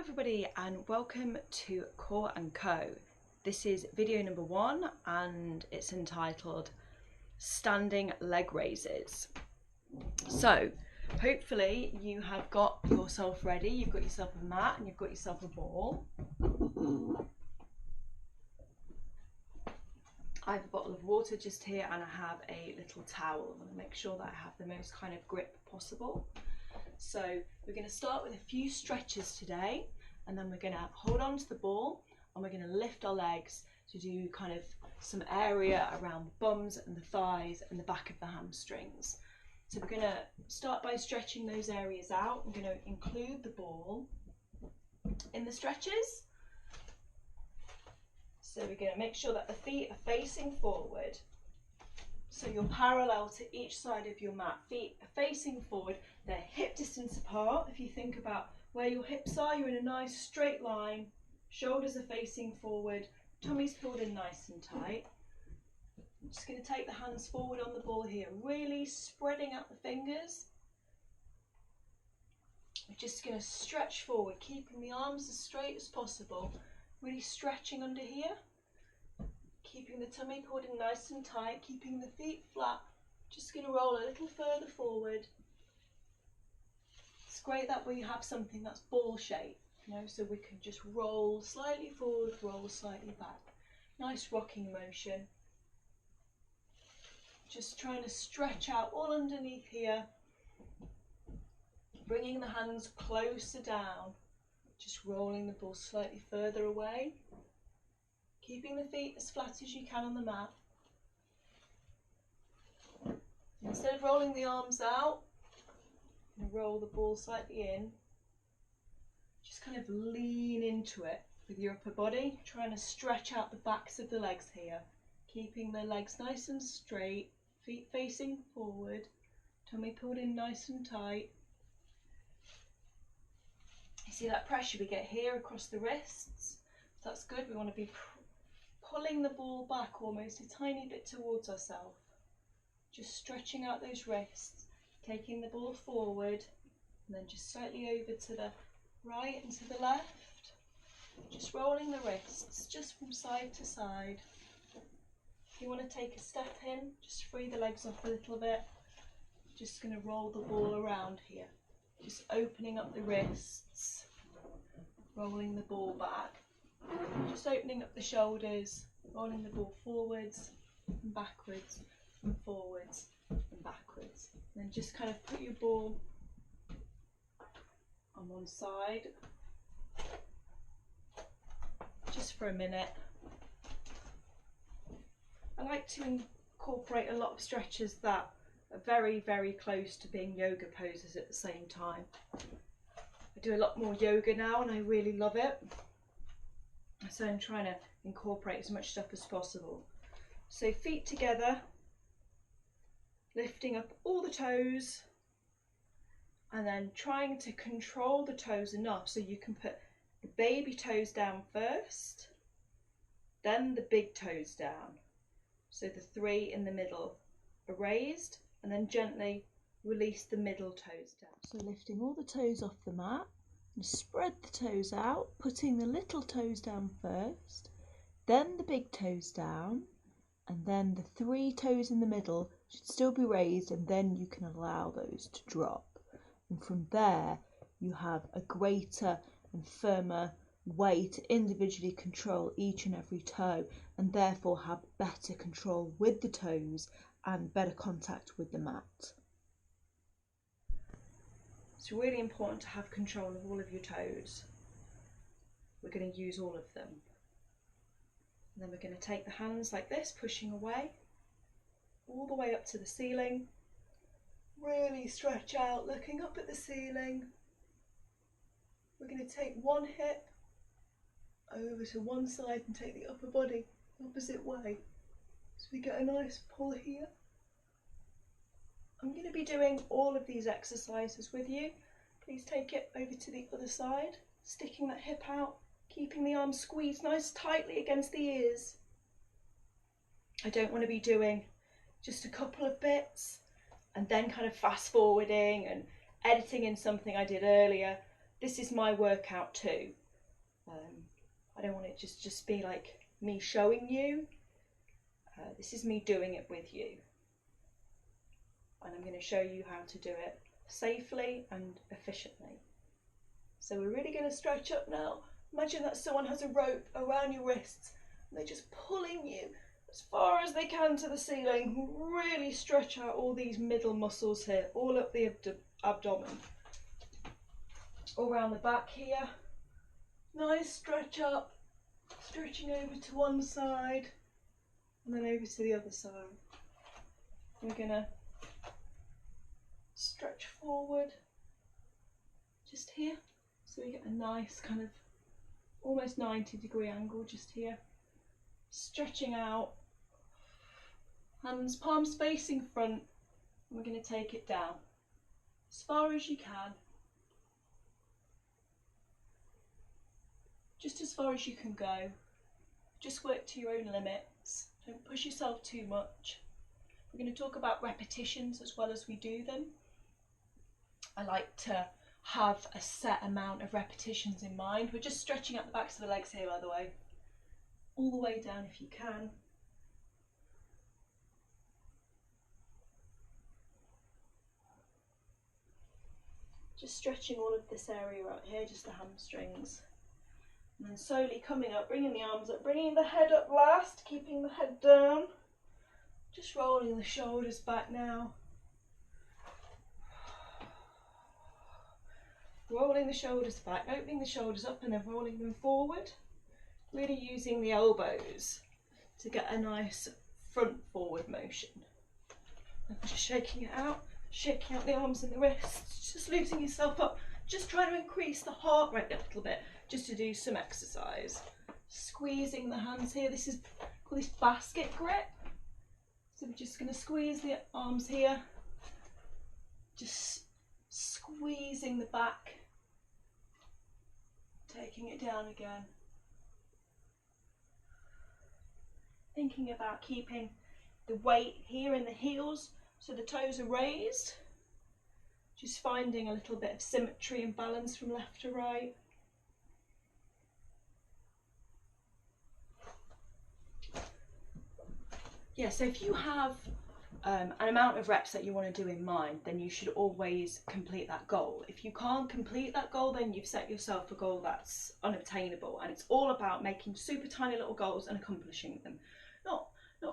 everybody and welcome to Core & Co. This is video number 1 and it's entitled Standing Leg Raises. So hopefully you have got yourself ready, you've got yourself a mat and you've got yourself a ball. I have a bottle of water just here and I have a little towel. I'm going to make sure that I have the most kind of grip possible. So we're going to start with a few stretches today, and then we're going to hold on to the ball and we're going to lift our legs to do kind of some area around the bums and the thighs and the back of the hamstrings. So we're going to start by stretching those areas out. I'm going to include the ball in the stretches. So we're going to make sure that the feet are facing forward. So you're parallel to each side of your mat. Feet are facing forward, they're hip distance apart. If you think about where your hips are, you're in a nice straight line. Shoulders are facing forward, tummy's pulled in nice and tight. I'm just going to take the hands forward on the ball here, really spreading out the fingers. We're just going to stretch forward, keeping the arms as straight as possible, really stretching under here. Keeping the tummy pulled in nice and tight, keeping the feet flat. Just going to roll a little further forward. It's great that we have something that's ball shaped, so we can just roll slightly forward, roll slightly back. Nice rocking motion. Just trying to stretch out all underneath here. Bringing the hands closer down. Just rolling the ball slightly further away. Keeping the feet as flat as you can on the mat. Instead of rolling the arms out, roll the ball slightly in. Just kind of lean into it with your upper body, trying to stretch out the backs of the legs here. Keeping the legs nice and straight, feet facing forward, tummy pulled in nice and tight. You see that pressure we get here across the wrists? So that's good. We want to be pulling the ball back almost a tiny bit towards ourselves. Just stretching out those wrists, taking the ball forward, and then just slightly over to the right and to the left. Just rolling the wrists, just from side to side. If you want to take a step in, just free the legs off a little bit. Just going to roll the ball around here. Just opening up the wrists, rolling the ball back. Just opening up the shoulders, rolling the ball forwards and backwards and forwards and backwards. And then just kind of put your ball on one side just for a minute. I like to incorporate a lot of stretches that are very, very close to being yoga poses at the same time. I do a lot more yoga now and I really love it. So I'm trying to incorporate as much stuff as possible. So feet together, lifting up all the toes, and then trying to control the toes enough so you can put the baby toes down first, then the big toes down. So the 3 in the middle are raised, and then gently release the middle toes down. So lifting all the toes off the mat. And spread the toes out, putting the little toes down first, then the big toes down, and then the 3 toes in the middle should still be raised, and then you can allow those to drop. And from there, you have a greater and firmer way to individually control each and every toe, and therefore have better control with the toes and better contact with the mat. It's really important to have control of all of your toes. We're going to use all of them. And then we're going to take the hands like this, pushing away, all the way up to the ceiling. Really stretch out, looking up at the ceiling. We're going to take one hip over to one side and take the upper body the opposite way. So we get a nice pull here. I'm going to be doing all of these exercises with you. Please take it over to the other side, sticking that hip out, keeping the arms squeezed nice tightly against the ears. I don't want to be doing just a couple of bits and then kind of fast forwarding and editing in something I did earlier. this is my workout too. I don't want it just be like me showing you. This is me doing it with you. And I'm going to show you how to do it safely and efficiently. So we're really going to stretch up now. Imagine that someone has a rope around your wrists and they're just pulling you as far as they can to the ceiling. Really stretch out all these middle muscles here, all up the abdomen. All around the back here. Nice stretch up, stretching over to one side and then over to the other side. We're going to stretch forward just here, so we get a nice kind of almost 90-degree angle just here. Stretching out, hands, palms facing front, and we're going to take it down as far as you can. Just as far as you can go. Just work to your own limits. Don't push yourself too much. We're going to talk about repetitions as well as we do them. I like to have a set amount of repetitions in mind. We're just stretching out the backs of the legs here, by the way. All the way down if you can. Just stretching all of this area out here, just the hamstrings. And then slowly coming up, bringing the arms up, bringing the head up last, keeping the head down. Just rolling the shoulders back now. Rolling the shoulders back, opening the shoulders up and then rolling them forward. Really using the elbows to get a nice front forward motion. And just shaking it out, shaking out the arms and the wrists, just loosening yourself up. Just trying to increase the heart rate a little bit, just to do some exercise. Squeezing the hands here. This is called this basket grip. So we're just going to squeeze the arms here. Just squeezing the back. Taking it down again. Thinking about keeping the weight here in the heels so the toes are raised. Just finding a little bit of symmetry and balance from left to right. Yeah, so if you have an amount of reps that you want to do in mind, then you should always complete that goal. If you can't complete that goal, then you've set yourself a goal that's unobtainable, and it's all about making super tiny little goals and accomplishing them. Not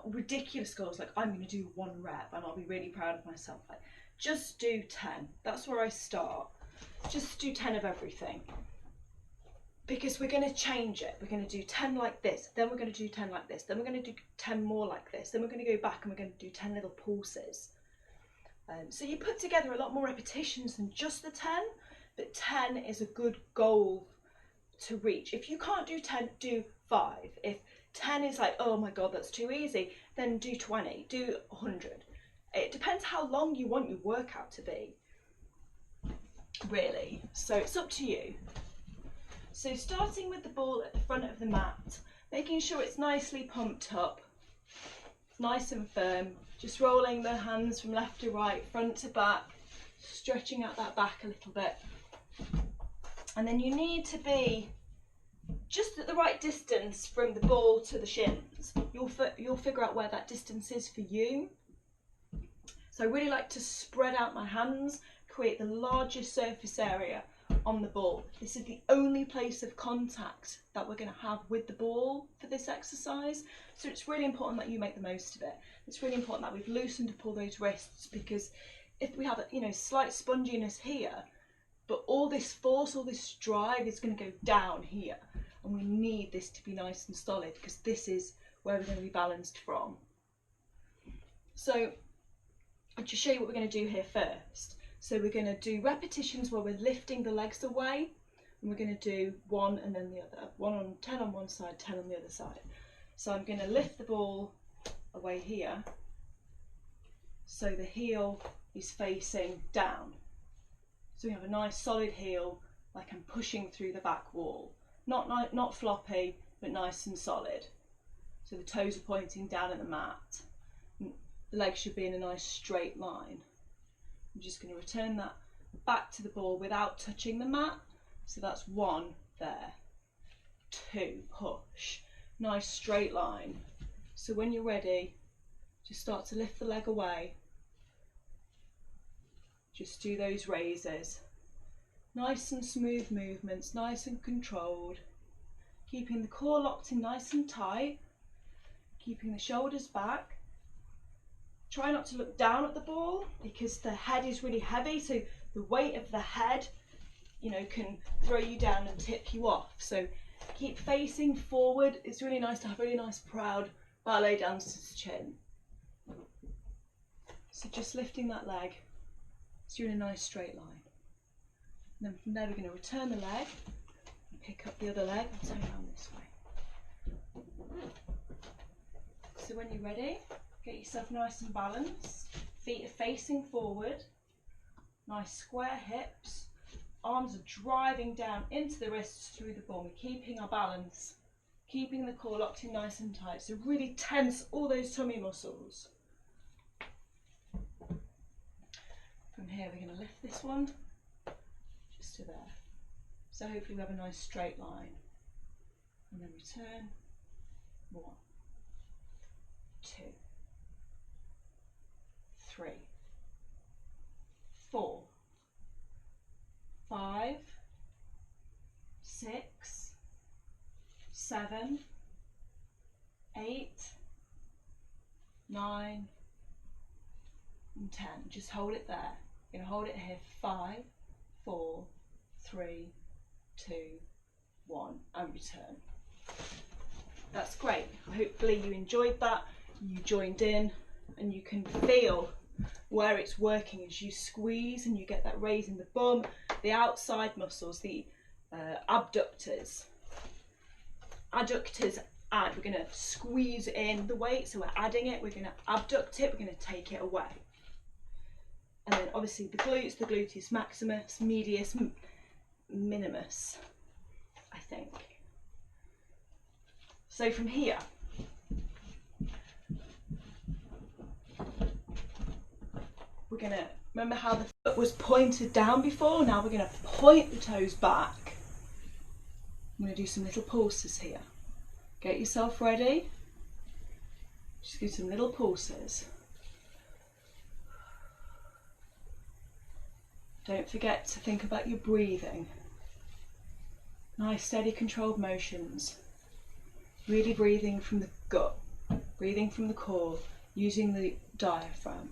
ridiculous goals like I'm going to do 1 rep and I'll be really proud of myself. Like, just do 10. That's where I start. Just do 10 of everything. Because we're going to change it. We're going to do 10 like this, then we're going to do 10 like this, then we're going to do 10 more like this, then we're going to go back and we're going to do 10 little pulses. So you put together a lot more repetitions than just the 10, but 10 is a good goal to reach. If you can't do 10, do 5. If 10 is like, oh my god, that's too easy, then do 20, do 100. It depends how long you want your workout to be, really. So it's up to you. So starting with the ball at the front of the mat, making sure it's nicely pumped up, nice and firm, just rolling the hands from left to right, front to back, stretching out that back a little bit. And then you need to be just at the right distance from the ball to the shins. You'll figure out where that distance is for you. So I really like to spread out my hands, create the largest surface area on the ball. This is the only place of contact that we're going to have with the ball for this exercise. So it's really important that you make the most of it. It's really important that we've loosened up all those wrists, because if we have a slight sponginess here, but all this force, all this drive is going to go down here. And we need this to be nice and solid, because this is where we're going to be balanced from. So I'll just show you what we're going to do here first. So we're going to do repetitions where we're lifting the legs away, and we're going to do 1 and then the other. 10 on one side, 10 on the other side. So I'm going to lift the ball away here, so the heel is facing down. So we have a nice solid heel, like I'm pushing through the back wall. Not floppy, but nice and solid. So the toes are pointing down at the mat. The legs should be in a nice straight line. I'm just going to return that back to the ball without touching the mat. So that's 1 there, 2, push, nice straight line. So when you're ready, just start to lift the leg away. Just do those raises. Nice and smooth movements, nice and controlled. Keeping the core locked in nice and tight. Keeping the shoulders back. Try not to look down at the ball because the head is really heavy, so the weight of the head, you know, can throw you down and tip you off. So keep facing forward. It's really nice to have a really nice proud ballet dancer's chin. So just lifting that leg, so you're in a nice straight line. And then from there we're going to return the leg, and pick up the other leg and turn around this way. So when you're ready, get yourself nice and balanced. Feet are facing forward, nice square hips. Arms are driving down into the wrists through the bum. We're keeping our balance, keeping the core locked in nice and tight. So really tense all those tummy muscles. From here we're going to lift this one just to there. So hopefully we have a nice straight line. And then return. 1, 2, 3, 4, 5, 6, 7, 8, 9, and 10. Just hold it there. You're going to hold it here. 5, 4, 3, 2, 1, and return. That's great. Hopefully you enjoyed that, you joined in, and you can feel where it's working as you squeeze and you get that raise in the bum, the outside muscles, the abductors. Adductors add, we're going to squeeze in the weight, so we're adding it, we're going to abduct it, we're going to take it away. And then obviously the glutes, the gluteus maximus, medius, minimus, I think. So from here, we're going to, remember how the foot was pointed down before? Now we're going to point the toes back. I'm going to do some little pulses here. Get yourself ready. Just do some little pulses. Don't forget to think about your breathing. Nice, steady, controlled motions. Really breathing from the gut, breathing from the core, using the diaphragm.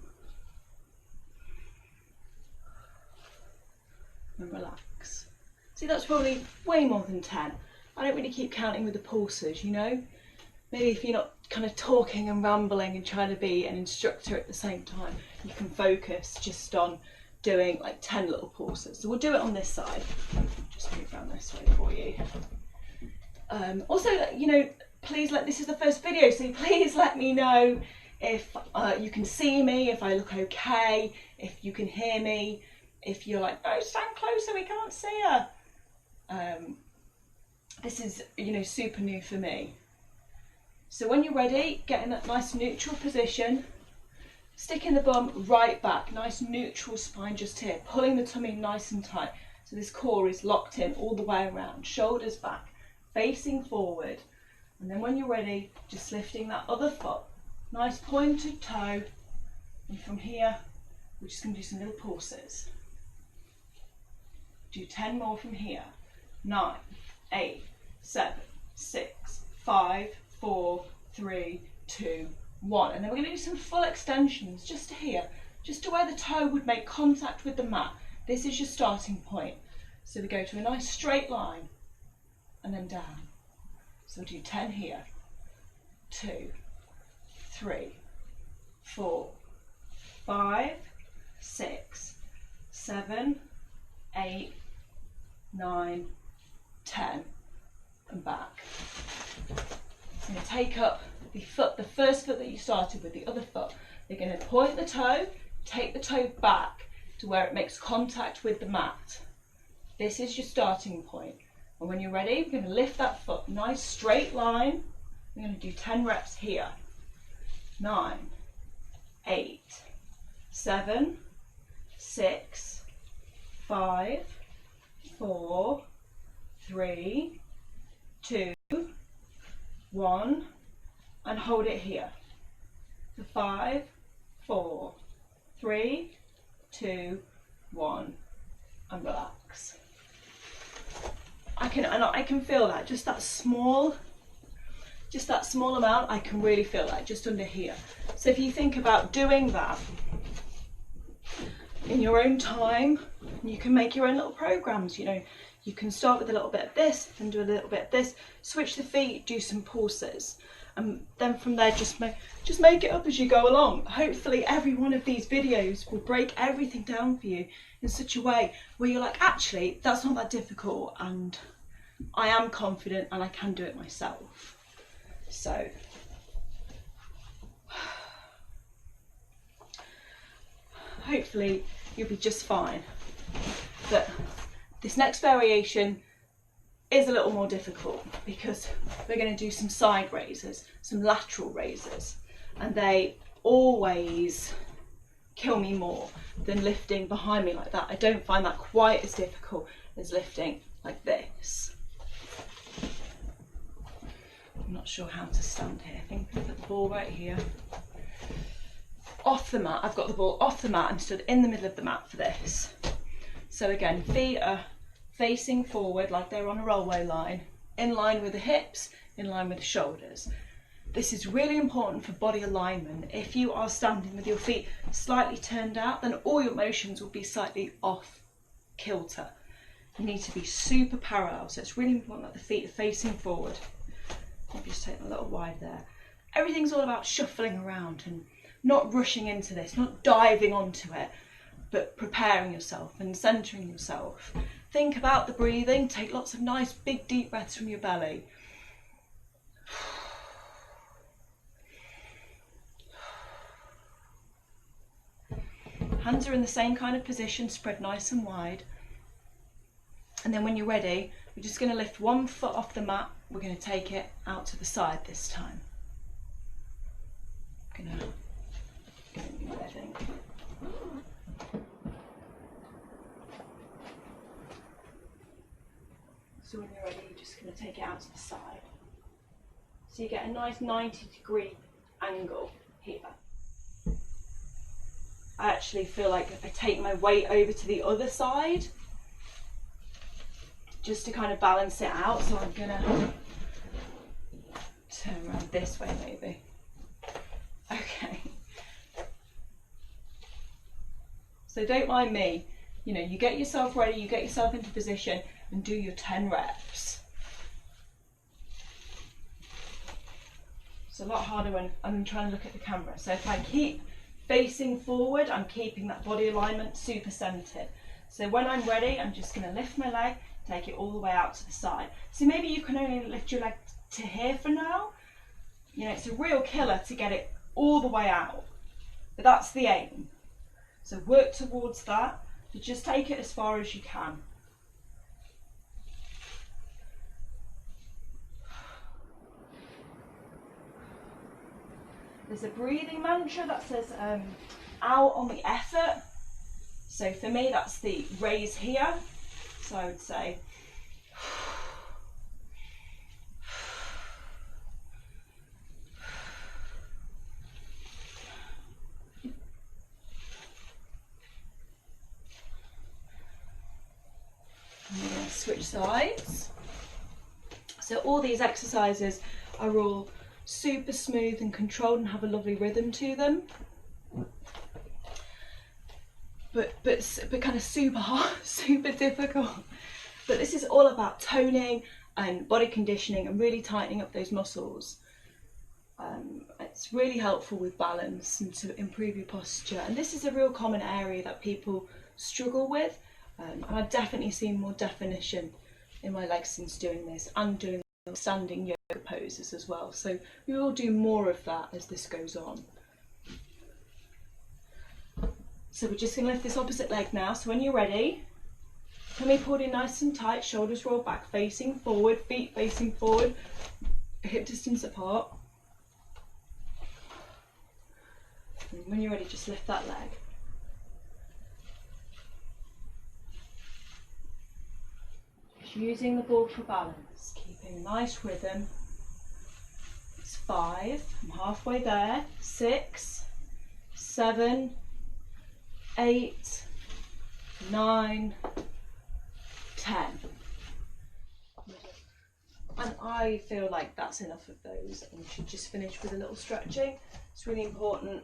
And relax. See, that's probably way more than 10. I don't really keep counting with the pulses, you know? Maybe if you're not kind of talking and rambling and trying to be an instructor at the same time, you can focus just on doing like 10 little pulses. So we'll do it on this side. Just move around this way for you. Also, you know, please this is the first video, so please let me know if you can see me, if I look okay, if you can hear me, if you're like, oh, stand closer, we can't see her. This is, you know, super new for me. So when you're ready, get in that nice neutral position, sticking the bum right back, nice neutral spine just here, pulling the tummy nice and tight. So this core is locked in all the way around, shoulders back, facing forward. And then when you're ready, just lifting that other foot, nice pointed toe. And from here, we're just going to do some little pulses. Do 10 more from here. 9, 8, 7, 6, 5, 4, 3, 2, 1. And then we're going to do some full extensions just to here, just to where the toe would make contact with the mat. This is your starting point. So we go to a nice straight line and then down. So we'll do 10 here. 2, 3, 4, 5, 6, 7, 8, 9, 10, and back. So you're going to take up the foot, the first foot that you started with, the other foot. You're going to point the toe, take the toe back to where it makes contact with the mat. This is your starting point. And when you're ready, we're going to lift that foot, nice straight line. We're going to do 10 reps here. 9, 8, 7, 6, 5, 4, 3, 2, 1, and hold it here. For 5, 4, 3, 2, 1, and relax. I can feel that, just that small amount, I can really feel that just under here. So if you think about doing that in your own time, you can make your own little programs, you know. You can start with a little bit of this, then do a little bit of this, switch the feet, do some pulses, and then from there just make it up as you go along. Hopefully every one of these videos will break everything down for you in such a way where you're like, actually, that's not that difficult, and I am confident and I can do it myself. So hopefully you'll be just fine. But this next variation is a little more difficult because we're going to do some side raises, some lateral raises, and they always kill me more than lifting behind me like that. I don't find that quite as difficult as lifting like this. I'm not sure how to stand here. I think I've got the ball right here. Off the mat, I've got the ball off the mat and stood in the middle of the mat for this. So again, feet are facing forward like they're on a rollway line, in line with the hips, in line with the shoulders. This is really important for body alignment. If you are standing with your feet slightly turned out, then all your motions will be slightly off kilter. You need to be super parallel, so it's really important that the feet are facing forward. I'll just take a little wide there. Everything's all about shuffling around and not rushing into this, not diving onto it, but preparing yourself and centering yourself. Think about the breathing. Take lots of nice big deep breaths from your belly. Hands are in the same kind of position, spread nice and wide. And then when you're ready, we're just going to lift one foot off the mat. We're going to take it out to the side this time. I'm going to I think. So when you're ready, you're just going to take it out to the side. So you get a nice 90-degree angle here. I actually feel like I take my weight over to the other side just to kind of balance it out. So I'm going to turn around this way maybe. Okay. So don't mind me. You know, you get yourself ready, you get yourself into position and do your 10 reps. It's a lot harder when I'm trying to look at the camera. So if I keep facing forward, I'm keeping that body alignment super centered. So when I'm ready, I'm just going to lift my leg, take it all the way out to the side. So maybe you can only lift your leg to here for now. You know, it's a real killer to get it all the way out, but that's the aim. So work towards that, but just take it as far as you can. There's a breathing mantra that says out on the effort. So for me, that's the raise here. So I would say switch sides. So all these exercises are all super smooth and controlled and have a lovely rhythm to them, but kind of super hard, super difficult. But this is all about toning and body conditioning and really tightening up those muscles. It's really helpful with balance and to improve your posture, and this is a real common area that people struggle with, and I've definitely seen more definition in my legs since doing this and doing standing yoga poses as well. So we will do more of that as this goes on. So we're just going to lift this opposite leg now. So when you're ready, tummy pulled in nice and tight, shoulders rolled back, facing forward, feet facing forward, hip distance apart. And when you're ready, just lift that leg. Using the ball for balance, keeping a nice rhythm. It's 5, I'm halfway there, 6, 7, 8, 9, 10. And I feel like that's enough of those, and we should just finish with a little stretching. It's really important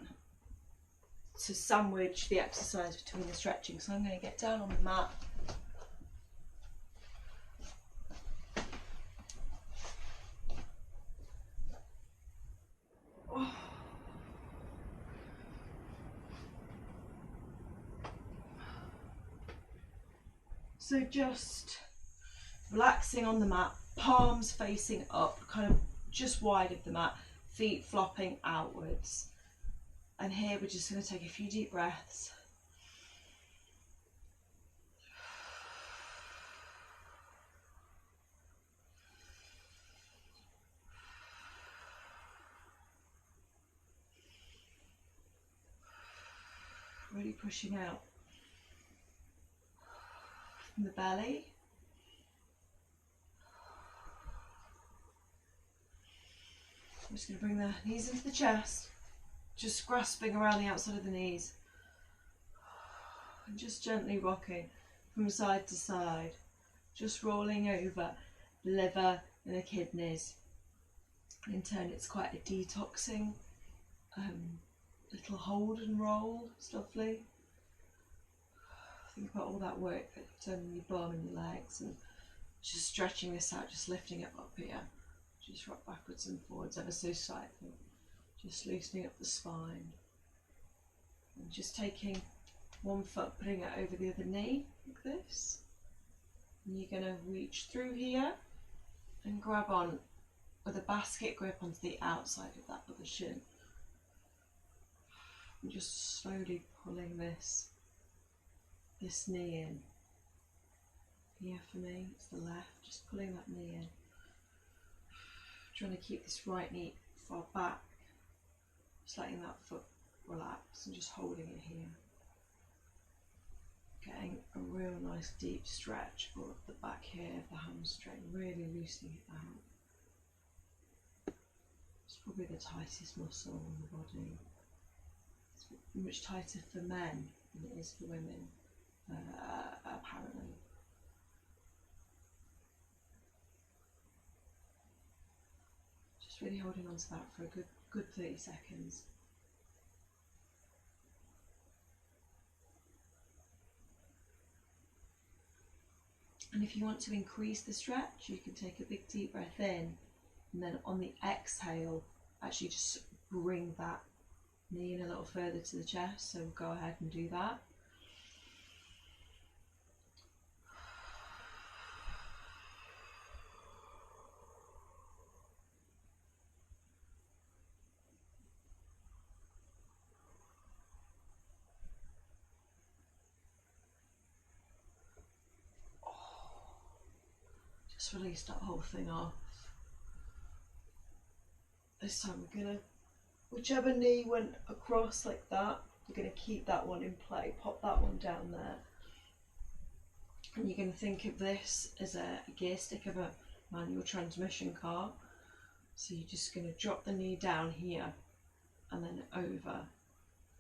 to sandwich the exercise between the stretching, so I'm going to get down on the mat. So just relaxing on the mat, palms facing up, kind of just wide of the mat, feet flopping outwards. And here we're just going to take a few deep breaths. Really pushing out from the belly. I'm just going to bring the knees into the chest, just grasping around the outside of the knees. And just gently rocking from side to side, just rolling over the liver and the kidneys. And in turn, it's quite a detoxing little hold and roll. It's lovely. Think about all that work that you've done in your bum and your legs, and just stretching this out, just lifting it up here. Just rock backwards and forwards ever so slightly. Just loosening up the spine. And just taking one foot, putting it over the other knee, like this. And you're going to reach through here and grab on with a basket grip onto the outside of that other shin. And just slowly pulling this knee in. Here for me, it's the left, just pulling that knee in. Trying to keep this right knee far back, just letting that foot relax and just holding it here. Getting a real nice deep stretch for the back here of the hamstring, really loosening it out. It's probably the tightest muscle on the body. It's much tighter for men than it is for women, apparently. Just really holding on to that for a good 30 seconds. And if you want to increase the stretch, you can take a big deep breath in, and then on the exhale, actually just bring that knee in a little further to the chest. So go ahead and do that. Just release that whole thing off. This time we're gonna, whichever knee went across like that, we're gonna keep that one in play, pop that one down there. And you're gonna think of this as a gear stick of a manual transmission car. So you're just gonna drop the knee down here and then over.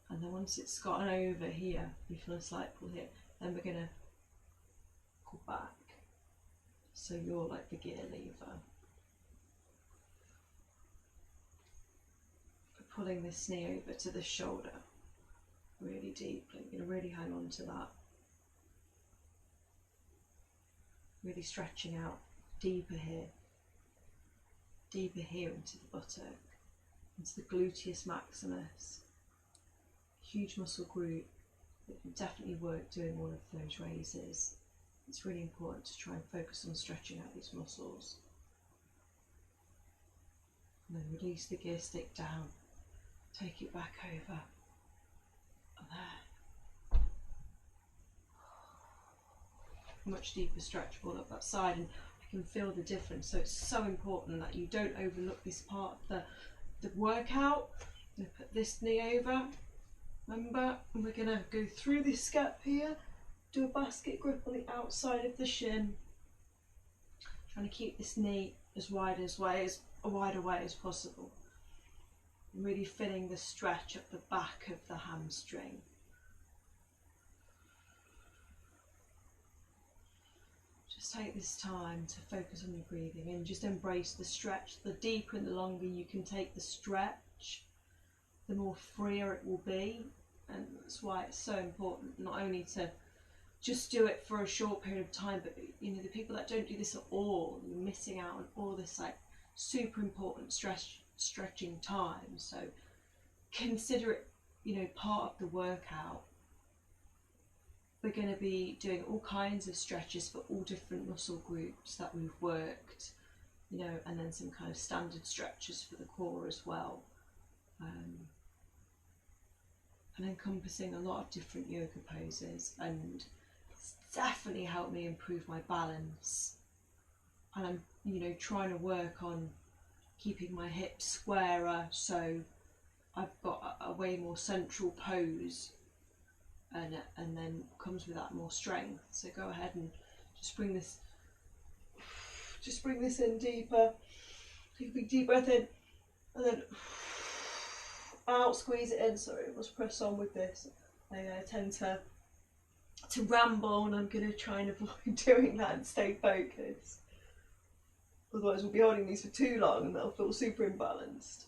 And then once it's gotten over here, you feel a slight pull here, then we're gonna pull back. So you're like the gear lever. Pulling this knee over to the shoulder really deeply. You're going to really hang on to that. Really stretching out deeper here into the buttock, into the gluteus maximus. Huge muscle group that can definitely work doing all of those raises. It's really important to try and focus on stretching out these muscles. And then release the gear stick down. Take it back over. There. Much deeper stretch all up that side, and I can feel the difference. So it's so important that you don't overlook this part of the workout. I'm going to put this knee over. Remember, and we're going to go through this gap here, do a basket grip on the outside of the shin. Trying to keep this knee as wide away as possible. Really feeling the stretch at the back of the hamstring. Just take this time to focus on your breathing and just embrace the stretch. The deeper and the longer you can take the stretch, the more freer it will be. And that's why it's so important not only to just do it for a short period of time, but you know, the people that don't do this at all, you're missing out on all this like super important stretching time. So consider it, you know, part of the workout. We're going to be doing all kinds of stretches for all different muscle groups that we've worked, you know, and then some kind of standard stretches for the core as well. And encompassing a lot of different yoga poses, and it's definitely helped me improve my balance. And I'm, you know, trying to work on keeping my hips squarer, so I've got a way more central pose, and then comes with that more strength. So go ahead and just bring this in deeper. Take a big deep breath in, and then out, squeeze it in. Sorry, let's press on with this. I tend to ramble, and I'm going to try and avoid doing that and stay focused. Otherwise we'll be holding these for too long and they'll feel super imbalanced.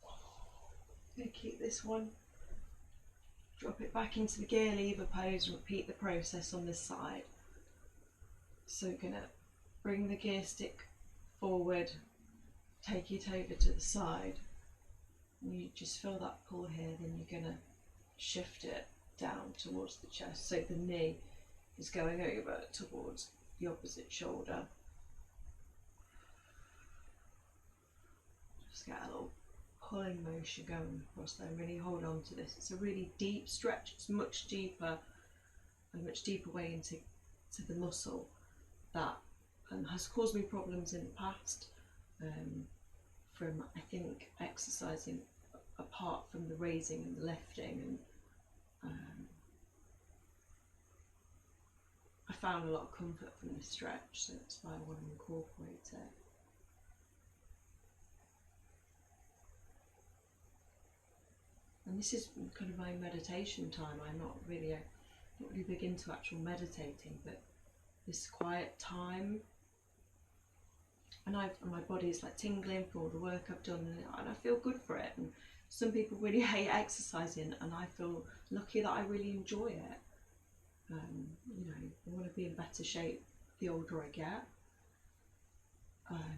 I'm going to keep this one. Drop it back into the gear lever pose and repeat the process on this side. So we're going to bring the gear stick forward, take it over to the side, and you just feel that pull here. Then you're going to shift it down towards the chest, so the knee is going over towards the opposite shoulder. Just get a little pulling motion going across there, and really hold on to this. It's a really deep stretch. It's much deeper, a much deeper way into the muscle that has caused me problems in the past, from I think exercising apart from the raising and the lifting, and I found a lot of comfort from this stretch, so that's why I want to incorporate it. And this is kind of my meditation time. I'm not really big into actual meditating, but this quiet time, and my body's like tingling for all the work I've done, and I feel good for it. And some people really hate exercising, and I feel lucky that I really enjoy it. You know, I want to be in better shape the older I get.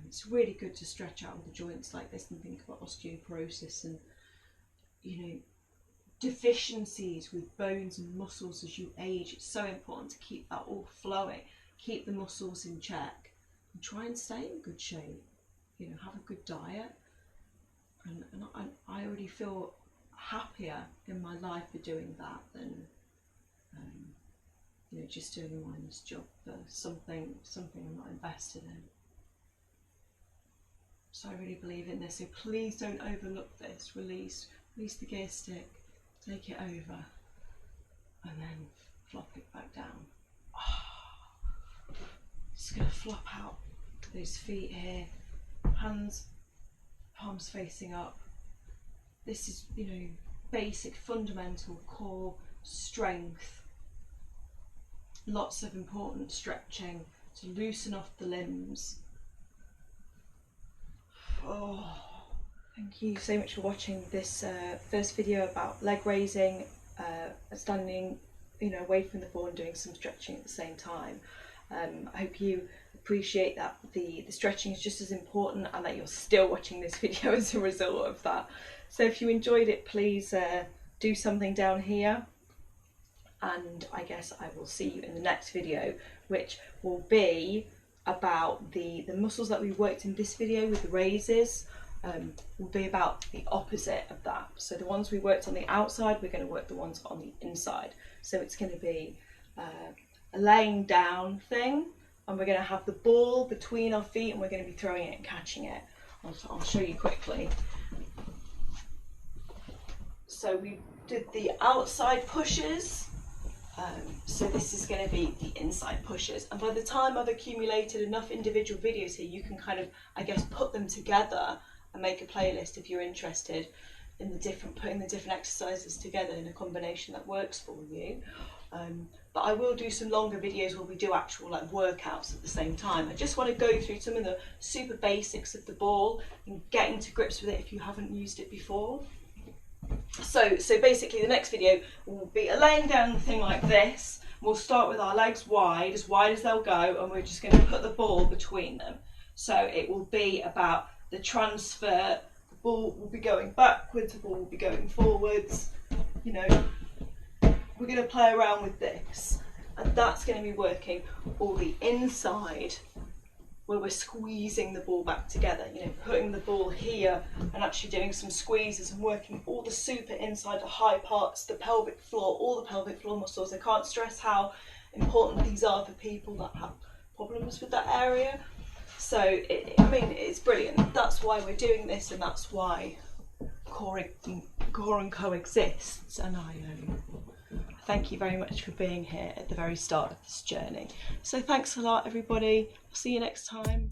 It's really good to stretch out all the joints like this and think about osteoporosis and, you know, deficiencies with bones and muscles as you age. It's so important to keep that all flowing, keep the muscles in check, and try and stay in good shape. You know, have a good diet, and I already feel happier in my life for doing that than you know, just doing a mindless job for something I'm not invested in. So I really believe in this. So please don't overlook this. Release the gear stick, take it over, and then flop it back down. Just gonna flop out those feet here, hands, palms facing up. This is, you know, basic fundamental core strength. Lots of important stretching to loosen off the limbs. Oh, thank you so much for watching this first video about leg raising, standing, you know, away from the floor and doing some stretching at the same time. I hope you appreciate that the stretching is just as important, and that you're still watching this video as a result of that. So if you enjoyed it, please do something down here, and I guess I will see you in the next video, which will be about the muscles that we worked in this video with the raises. Will be about the opposite of that. So the ones we worked on the outside, we're going to work the ones on the inside. So it's going to be a laying down thing, and we're going to have the ball between our feet, and we're going to be throwing it and catching it. I'll show you quickly. So we did the outside pushes, So this is going to be the inside pushers, and by the time I've accumulated enough individual videos here, you can kind of, I guess, put them together and make a playlist if you're interested in putting the different exercises together in a combination that works for you. But I will do some longer videos where we do actual like workouts at the same time. I just want to go through some of the super basics of the ball and getting to grips with it if you haven't used it before. So basically the next video will be laying down the thing like this. We'll start with our legs wide as they'll go, and we're just going to put the ball between them. So it will be about the transfer, the ball will be going backwards, the ball will be going forwards, you know, we're going to play around with this, and that's going to be working all the inside where we're squeezing the ball back together, you know, putting the ball here and actually doing some squeezes and working all the super inside, the high parts, the pelvic floor, all the pelvic floor muscles. I can't stress how important these are for people that have problems with that area. So, I mean, it's brilliant. That's why we're doing this, and that's why Core and Co exists. And I thank you very much for being here at the very start of this journey. So thanks a lot, everybody. I'll see you next time.